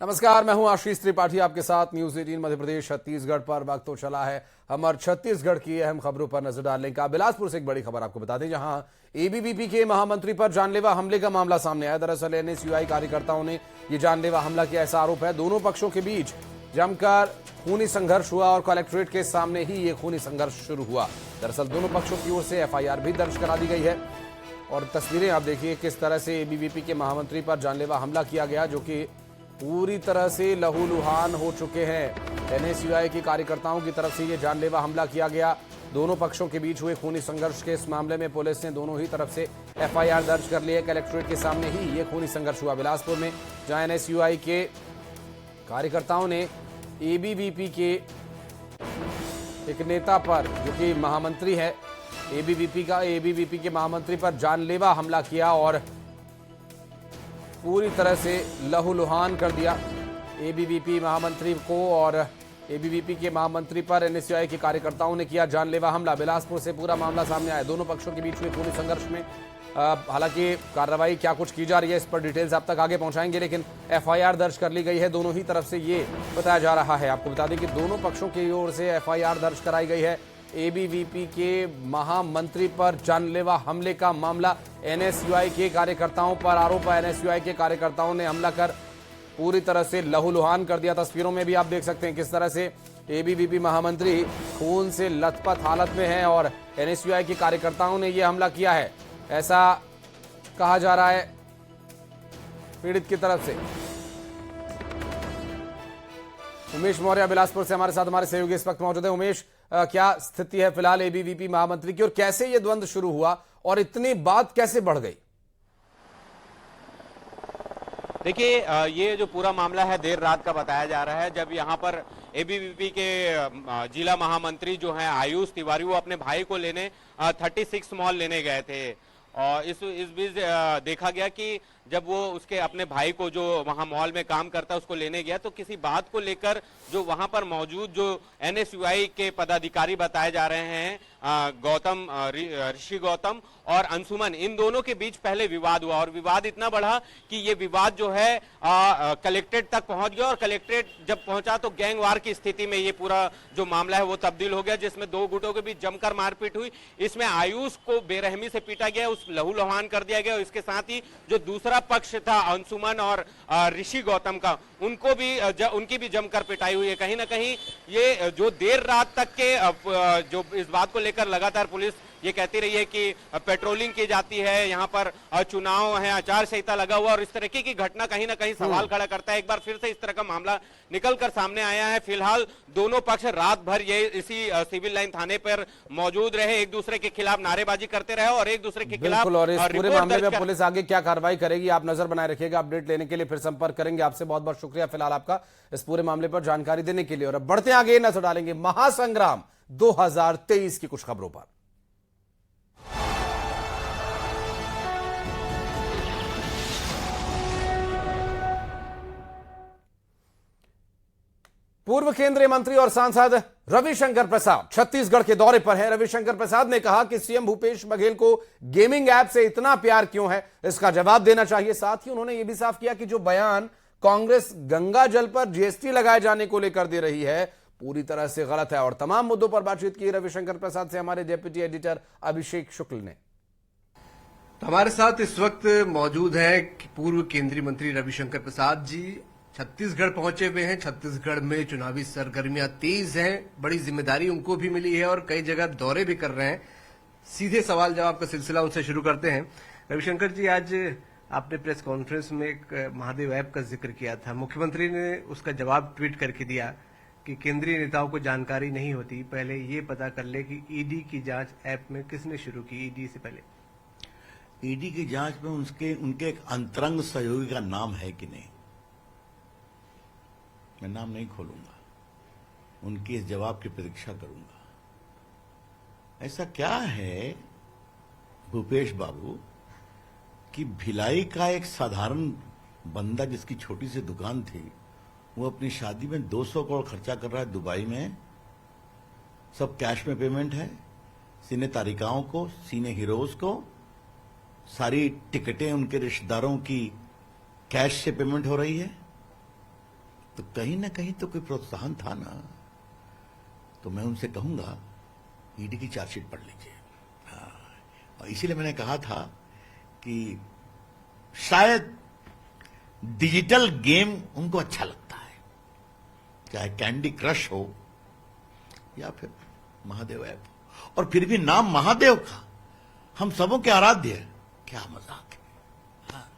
नमस्कार, मैं हूं आशीष त्रिपाठी आपके साथ न्यूज 18 मध्य प्रदेश छत्तीसगढ़ पर। वक्त तो चला है हमारे छत्तीसगढ़ की अहम खबरों पर नजर डालने का। बिलासपुर से एक बड़ी खबर आपको बता दें, जहां एबीवीपी के महामंत्री पर जानलेवा हमले का मामला सामने आया। दरअसल एनएसयूआई कार्यकर्ताओं ने यह जानलेवा हमला किया, ऐसा आरोप है। दोनों पक्षों के बीच जमकर खूनी संघर्ष हुआ और कलेक्ट्रेट के सामने ही ये खूनी संघर्ष शुरू हुआ। दरअसल दोनों पक्षों की ओर से एफआईआर भी दर्ज करा दी गई है और तस्वीरें आप देखिए किस तरह से एबीवीपी के महामंत्री पर जानलेवा हमला किया गया, जो कि पूरी तरह से लहूलुहान हो चुके हैं। एनएसयूआई के कार्यकर्ताओं की तरफ से यह जानलेवा हमला किया गया। दोनों पक्षों के बीच हुए खूनी संघर्ष के इस मामले में पुलिस ने दोनों ही तरफ से एफआईआर दर्ज कर ली है। कलेक्ट्रेट के सामने ही यह खूनी संघर्ष हुआ बिलासपुर में, जहां एनएसयूआई के कार्यकर्ताओं ने एबीवीपी के एक नेता पर, जो कि महामंत्री है एबीवीपी के महामंत्री पर जानलेवा हमला किया और पूरी तरह से लहूलुहान कर दिया एबीवीपी महामंत्री को। और एबीवीपी के महामंत्री पर एनएसयूआई के कार्यकर्ताओं ने किया जानलेवा हमला। बिलासपुर से पूरा मामला सामने आया। दोनों पक्षों के बीच हुए पूरे संघर्ष में हालांकि कार्रवाई क्या कुछ की जा रही है, इस पर डिटेल्स आप तक आगे पहुंचाएंगे, लेकिन एफआईआर दर्ज कर ली गई है। दोनों ही तरफ से ये बताया जा रहा है। आपको बता दें कि दोनों पक्षों की ओर से एफआईआर दर्ज कराई गई है। एबीवीपी के महामंत्री पर जानलेवा हमले का मामला, एनएसयूआई के कार्यकर्ताओं पर आरोप है। एनएसयूआई के कार्यकर्ताओं ने हमला कर पूरी तरह से लहूलुहान कर दिया। तस्वीरों में भी आप देख सकते हैं किस तरह से एबीवीपी महामंत्री खून से लथपथ हालत में हैं और एनएसयूआई के कार्यकर्ताओं ने यह हमला किया है, ऐसा कहा जा रहा है पीड़ित की तरफ से। उमेश मौर्य बिलासपुर से हमारे साथ हमारे सहयोगी इस वक्त मौजूद है। उमेश, क्या स्थिति है फिलहाल एबीवीपी महामंत्री की और कैसे ये द्वंद्व शुरू हुआ और इतनी बात कैसे बढ़ गई? देखिए, ये जो पूरा मामला है देर रात का बताया जा रहा है, जब यहाँ पर एबीवीपी के जिला महामंत्री जो हैं आयुष तिवारी, वो अपने भाई को लेने 36 मॉल लेने गए थे। और इस बीच देखा गया कि जब वो उसके अपने भाई को, जो वहां मॉल में काम करता है, उसको लेने गया, तो किसी बात को लेकर जो वहां पर मौजूद जो एनएसयूआई के पदाधिकारी बताए जा रहे हैं, गौतम, ऋषि गौतम और अंशुमन, इन दोनों के बीच पहले विवाद हुआ और विवाद इतना बढ़ा कि ये विवाद जो है कलेक्ट्रेट तक पहुंच गया। और कलेक्ट्रेट जब पहुंचा तो गैंगवार की स्थिति में ये पूरा जो मामला है वो तब्दील हो गया, जिसमें दो गुटों के बीच जमकर मारपीट हुई। इसमें आयुष को बेरहमी से पीटा गया, उस लहूलुहान कर दिया गया। इसके साथ ही जो दूसरा पक्ष था अंशुमन और ऋषि गौतम का, उनको भी उनकी भी जमकर पिटाई हुई है। कहीं ना कहीं ये जो देर रात तक के जो इस बात को लेकर लगातार पुलिस ये कहती रही है कि पेट्रोलिंग की जाती है, यहाँ पर चुनाव है, आचार संहिता लगा हुआ, और इस तरीके की घटना कहीं ना कहीं सवाल खड़ा करता है। एक बार फिर से इस तरह का मामला निकलकर सामने आया है। फिलहाल दोनों पक्ष रात भर ये इसी सिविल लाइन थाने पर मौजूद रहे, एक दूसरे के खिलाफ नारेबाजी करते रहे और एक दूसरे के खिलाफ। और इस पूरे मामले में पुलिस आगे क्या कार्रवाई करेगी, आप नजर बनाए रखिएगा। अपडेट लेने के लिए फिर संपर्क करेंगे आपसे। बहुत बहुत शुक्रिया फिलहाल आपका इस पूरे मामले पर जानकारी देने के लिए। और अब बढ़ते आगे, नजर डालेंगे महासंग्राम 2023 की कुछ खबरों पर। पूर्व केंद्रीय मंत्री और सांसद रविशंकर प्रसाद छत्तीसगढ़ के दौरे पर हैं। रविशंकर प्रसाद ने कहा कि सीएम भूपेश बघेल को गेमिंग ऐप से इतना प्यार क्यों है, इसका जवाब देना चाहिए। साथ ही उन्होंने यह भी साफ किया कि जो बयान कांग्रेस गंगा जल पर जीएसटी लगाए जाने को लेकर दे रही है, पूरी तरह से गलत है। और तमाम मुद्दों पर बातचीत की रविशंकर प्रसाद से हमारे डेप्यूटी एडिटर अभिषेक शुक्ल ने। हमारे साथ इस वक्त मौजूद है पूर्व केंद्रीय मंत्री रविशंकर प्रसाद जी। छत्तीसगढ़ पहुंचे हुए हैं। छत्तीसगढ़ में चुनावी सरगर्मियां तेज हैं, बड़ी जिम्मेदारी उनको भी मिली है और कई जगह दौरे भी कर रहे हैं। सीधे सवाल जवाब का सिलसिला उनसे शुरू करते हैं। रविशंकर जी, आज आपने प्रेस कॉन्फ्रेंस में एक महादेव ऐप का जिक्र किया था। मुख्यमंत्री ने उसका जवाब ट्वीट करके दिया कि केंद्रीय नेताओं को जानकारी नहीं होती, पहले ये पता कर ले कि ईडी की जांच ऐप में किसने शुरू की। ईडी से पहले ईडी की जांच में उनके एक अंतरंग सहयोगी का नाम है कि नहीं, मैं नाम नहीं खोलूंगा, उनके इस जवाब की प्रतीक्षा करूंगा। ऐसा क्या है भूपेश बाबू कि भिलाई का एक साधारण बंदा जिसकी छोटी सी दुकान थी, वो अपनी शादी में 200 करोड़ खर्चा कर रहा है दुबई में। सब कैश में पेमेंट है, सिने तारिकाओं को, सिने हीरोज को, सारी टिकटें उनके रिश्तेदारों की कैश से पेमेंट हो रही है। तो कहीं ना कहीं तो कोई प्रोत्साहन था ना। तो मैं उनसे कहूंगा ईडी की चार्जशीट पढ़ लीजिए। हाँ, और इसीलिए मैंने कहा था कि शायद डिजिटल गेम उनको अच्छा लगता है, चाहे कैंडी क्रश हो या फिर महादेव ऐप हो। और फिर भी नाम महादेव का, हम सबों के आराध्य है, क्या मजाक है। हाँ,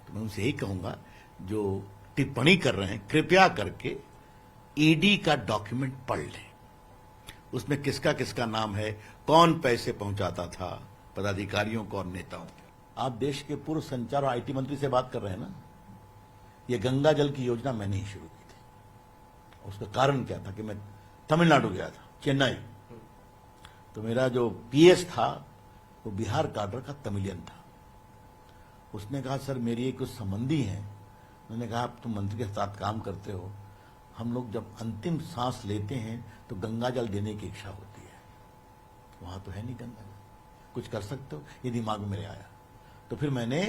तो मैं उनसे यही कहूंगा जो टिप्पणी कर रहे हैं कृपया करके ईडी का डॉक्यूमेंट पढ़ लें। उसमें किसका किसका नाम है, कौन पैसे पहुंचाता था पदाधिकारियों को और नेताओं को। आप देश के पूर्व संचार और आईटी मंत्री से बात कर रहे हैं ना। ये गंगा जल की योजना मैंने ही शुरू की थी। उसका कारण क्या था कि मैं तमिलनाडु गया था, चेन्नई। तो मेरा जो पीएस था वो बिहार काडर का तमिलियन था। उसने कहा सर मेरी एक कुछ संबंधी हैं। मैंने कहा आप तुम मंत्री के साथ काम करते हो, हम लोग जब अंतिम सांस लेते हैं तो गंगा जल देने की इच्छा होती है। वहां तो है नहीं गंगा जल, कुछ कर सकते हो? ये दिमाग में मेरे आया। तो फिर मैंने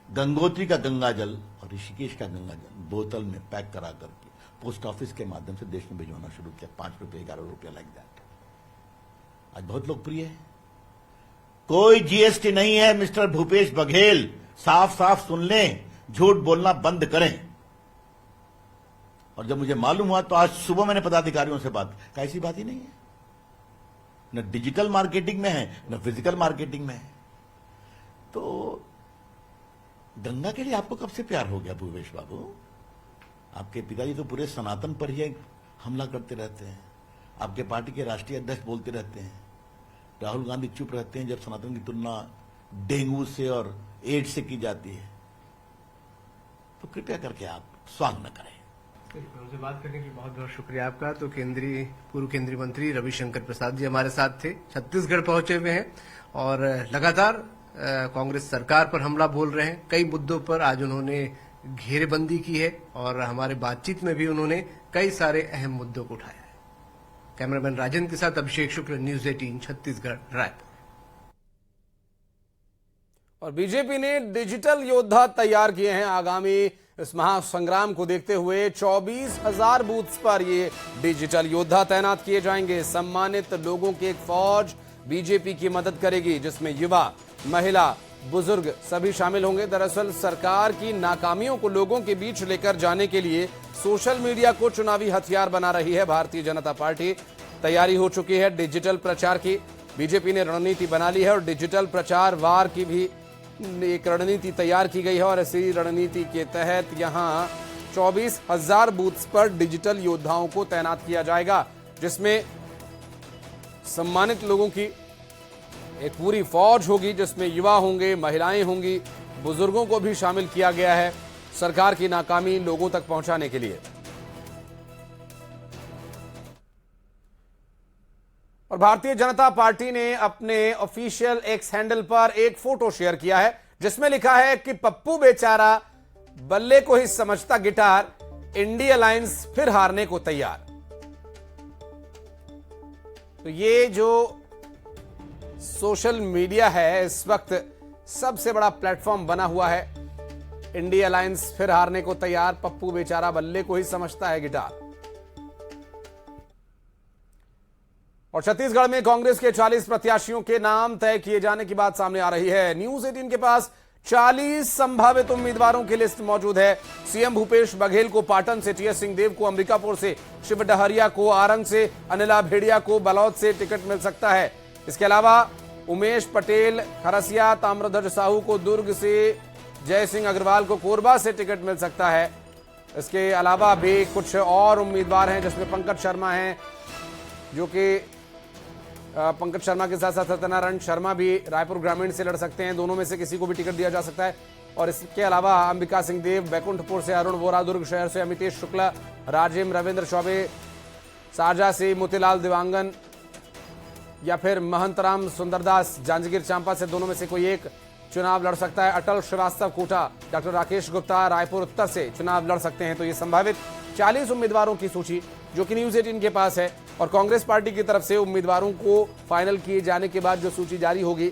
गंगोत्री का गंगा जल और ऋषिकेश का गंगा जल बोतल में पैक करा करके पोस्ट ऑफिस के माध्यम से देश में भिजवाना शुरू किया। 5 रुपये 11 रुपया लग जाता। आज बहुत लोकप्रिय है। कोई जीएसटी नहीं है मिस्टर भूपेश बघेल, साफ साफ सुन लें, झूठ बोलना बंद करें। और जब मुझे मालूम हुआ तो आज सुबह मैंने पदाधिकारियों से बात की, ऐसी बात ही नहीं है। न डिजिटल मार्केटिंग में है न फिजिकल मार्केटिंग में है। तो गंगा के लिए आपको कब से प्यार हो गया भूपेश बाबू? आपके पिताजी तो पूरे सनातन पर ही हमला करते रहते हैं। आपके पार्टी के राष्ट्रीय अध्यक्ष बोलते रहते हैं। राहुल गांधी चुप रहते हैं जब सनातन की तुलना डेंगू से और एड्स से की जाती है। तो कृपया करके आप स्वागत न करें। हमसे बात करने के लिए बहुत बहुत शुक्रिया आपका। तो पूर्व केंद्रीय मंत्री रविशंकर प्रसाद जी हमारे साथ थे, छत्तीसगढ़ पहुंचे हुए हैं और लगातार कांग्रेस सरकार पर हमला बोल रहे हैं। कई मुद्दों पर आज उन्होंने घेरेबंदी की है और हमारे बातचीत में भी उन्होंने कई सारे अहम मुद्दों को उठाया है। कैमरामैन राजन के साथ अभिषेक शुक्ल, न्यूज 18 छत्तीसगढ़, रायपुर। और बीजेपी ने डिजिटल योद्धा तैयार किए हैं। आगामी इस महासंग्राम को देखते हुए 24,000 बूथ्स पर ये डिजिटल योद्धा तैनात किए जाएंगे। सम्मानित लोगों की एक फौज बीजेपी की मदद करेगी, जिसमें युवा, महिला, बुजुर्ग सभी शामिल होंगे। दरअसल सरकार की नाकामियों को लोगों के बीच लेकर जाने के लिए सोशल मीडिया को चुनावी हथियार बना रही है भारतीय जनता पार्टी। तैयारी हो चुकी है डिजिटल प्रचार की। बीजेपी ने रणनीति बना ली है और डिजिटल प्रचार वार की भी एक रणनीति तैयार की गई है। और इसी रणनीति के तहत यहां 24,000 बूथ्स पर डिजिटल योद्धाओं को तैनात किया जाएगा, जिसमें सम्मानित लोगों की एक पूरी फौज होगी, जिसमें युवा होंगे, महिलाएं होंगी, बुजुर्गों को भी शामिल किया गया है सरकार की नाकामी लोगों तक पहुंचाने के लिए। और भारतीय जनता पार्टी ने अपने ऑफिशियल एक्स हैंडल पर एक फोटो शेयर किया है, जिसमें लिखा है कि पप्पू बेचारा बल्ले को ही समझता गिटार, इंडिया अलायंस फिर हारने को तैयार। तो ये जो सोशल मीडिया है इस वक्त सबसे बड़ा प्लेटफॉर्म बना हुआ है। इंडिया अलायंस फिर हारने को तैयार, पप्पू बेचारा बल्ले को ही समझता है गिटार। और छत्तीसगढ़ में कांग्रेस के 40 प्रत्याशियों के नाम तय किए जाने की बात सामने आ रही है। न्यूज 18 के पास 40 संभावित उम्मीदवारों की लिस्ट मौजूद है। सीएम भूपेश बघेल को पाटन से, टीएस सिंहदेव को अंबिकापुर से, शिव डहरिया को आरंग से, अनिला भेड़िया को बलौद से टिकट मिल सकता है। इसके अलावा उमेश पटेल खरसिया, ताम्रध्वज साहू को दुर्ग से, जय सिंह अग्रवाल को कोरबा से टिकट मिल सकता है। इसके अलावा भी कुछ और उम्मीदवार हैं, जिसमें पंकज शर्मा हैं, जो कि पंकज शर्मा के साथ साथ सत्यनारायण शर्मा भी रायपुर ग्रामीण से लड़ सकते हैं। दोनों में से किसी को भी टिकट दिया जा सकता है। और इसके अलावा अंबिका सिंह देव बैकुंठपुर से, अरुण वोरा दुर्ग शहर से, अमितेश शुक्ला राजिम, रविंद्र चौबे सारजा से, मोतीलाल दिवांगन या फिर महंतराम सुंदरदास जांजगीर चांपा से, दोनों में से कोई एक चुनाव लड़ सकता है। अटल श्रीवास्तव कोटा, डॉक्टर राकेश गुप्ता रायपुर उत्तर से चुनाव लड़ सकते हैं। तो ये संभावित 40 उम्मीदवारों की सूची जो कि न्यूज 18 के पास है। और कांग्रेस पार्टी की तरफ से उम्मीदवारों को फाइनल किए जाने के बाद जो सूची जारी होगी,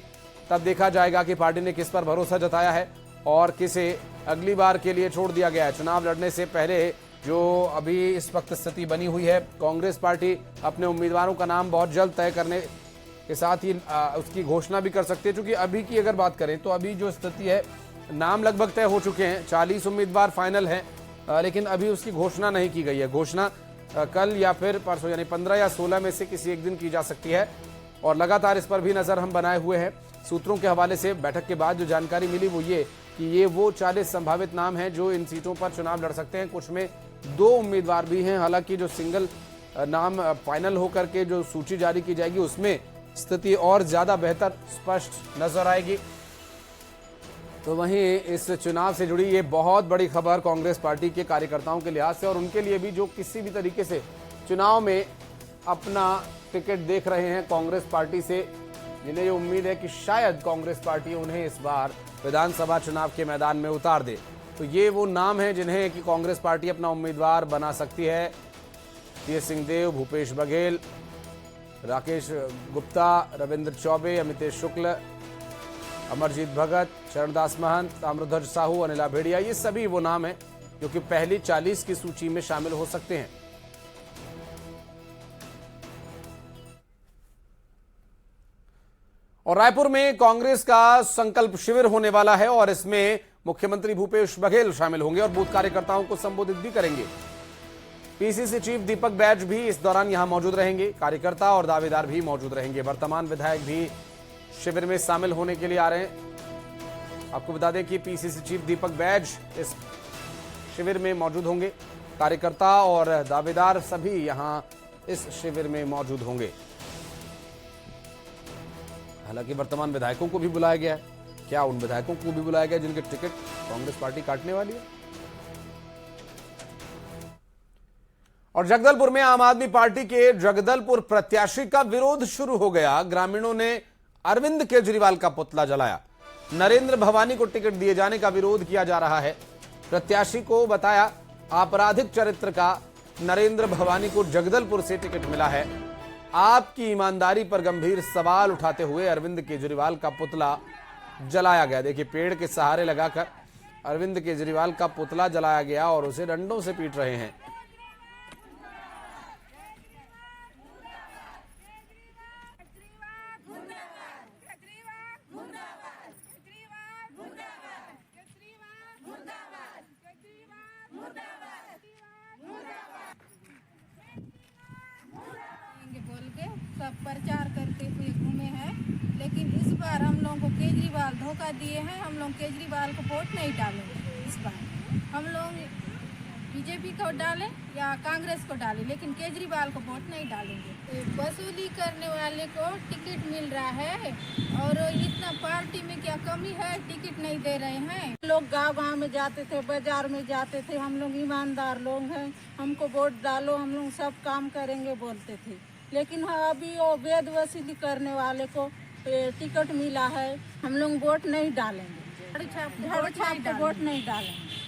तब देखा जाएगा कि पार्टी ने किस पर भरोसा जताया है और किसे अगली बार के लिए छोड़ दिया गया है। चुनाव लड़ने से पहले जो अभी इस वक्त स्थिति बनी हुई है, कांग्रेस पार्टी अपने उम्मीदवारों का नाम बहुत जल्द तय करने के साथ ही उसकी घोषणा भी कर सकती है। क्योंकि अभी की अगर बात करें तो अभी जो स्थिति है, नाम लगभग तय हो चुके हैं, 40 उम्मीदवार फाइनल हैं, लेकिन अभी उसकी घोषणा नहीं की गई है। घोषणा कल या फिर परसों यानी 15 या 16 में से किसी एक दिन की जा सकती है और लगातार इस पर भी नजर हम बनाए हुए हैं। सूत्रों के हवाले से बैठक के बाद जो जानकारी मिली वो ये कि ये वो 40 संभावित नाम हैं जो इन सीटों पर चुनाव लड़ सकते हैं। कुछ में 2 उम्मीदवार भी हैं। हालांकि जो सिंगल नाम फाइनल होकर के जो सूची जारी की जाएगी उसमें स्थिति और ज्यादा बेहतर स्पष्ट नजर आएगी। तो वहीं इस चुनाव से जुड़ी ये बहुत बड़ी खबर कांग्रेस पार्टी के कार्यकर्ताओं के लिहाज से और उनके लिए भी जो किसी भी तरीके से चुनाव में अपना टिकट देख रहे हैं कांग्रेस पार्टी से, जिन्हें ये उम्मीद है कि शायद कांग्रेस पार्टी उन्हें इस बार विधानसभा चुनाव के मैदान में उतार दे। तो ये वो नाम है जिन्हें कि कांग्रेस पार्टी अपना उम्मीदवार बना सकती है। टीएस सिंहदेव, भूपेश बघेल, राकेश गुप्ता, रविंद्र चौबे, अमितेश शुक्ल, अमरजीत भगत, चरणदास महंत, ताम्रध्वज साहू, अनिला भेड़िया, ये सभी वो नाम हैं जो कि पहली 40 की सूची में शामिल हो सकते हैं। और रायपुर में कांग्रेस का संकल्प शिविर होने वाला है और इसमें मुख्यमंत्री भूपेश बघेल शामिल होंगे और बूथ कार्यकर्ताओं को संबोधित भी करेंगे। पीसीसी चीफ दीपक बैज भी इस दौरान यहां मौजूद रहेंगे। कार्यकर्ता और दावेदार भी मौजूद रहेंगे। वर्तमान विधायक भी शिविर में शामिल होने के लिए आ रहे हैं। आपको बता दें कि पीसीसी चीफ दीपक बैज इस शिविर में मौजूद होंगे। कार्यकर्ता और दावेदार सभी यहां इस शिविर में मौजूद होंगे। हालांकि वर्तमान विधायकों को भी बुलाया गया है। क्या उन विधायकों को भी बुलाया गया जिनके टिकट कांग्रेस पार्टी काटने वाली है? और जगदलपुर में आम आदमी पार्टी के जगदलपुर प्रत्याशी का विरोध शुरू हो गया। ग्रामीणों ने अरविंद केजरीवाल का पुतला जलाया। नरेंद्र भवानी को टिकट दिए जाने का विरोध किया जा रहा है। प्रत्याशी को बताया आपराधिक चरित्र का नरेंद्र भवानी को जगदलपुर से टिकट मिला है। आपकी ईमानदारी पर गंभीर सवाल उठाते हुए अरविंद केजरीवाल का पुतला जलाया गया। देखिए, पेड़ के सहारे लगाकर अरविंद केजरीवाल का पुतला जलाया गया और उसे डंडों से पीट रहे हैं। बोल के सब प्रचार करते हुए घूमे हैं, लेकिन इस बार हम लोगों को केजरीवाल धोखा दिए हैं। हम लोग केजरीवाल को वोट नहीं डालेंगे। इस बार हम लोग बीजेपी को डालें या कांग्रेस को डालें, लेकिन केजरीवाल को वोट नहीं डालेंगे। वसूली करने वाले को टिकट मिल रहा है और इतना पार्टी में क्या कमी है, टिकट नहीं दे रहे हैं। लोग गांव-गांव में जाते थे, बाजार में जाते थे, हम लोग ईमानदार लोग हैं, हमको वोट डालो, हम लोग सब काम करेंगे बोलते थे। लेकिन अभी वो वेद वसूली करने वाले को टिकट मिला है, हम लोग वोट नहीं डालेंगे। झाड़ू छाप को वोट नहीं डालेंगे।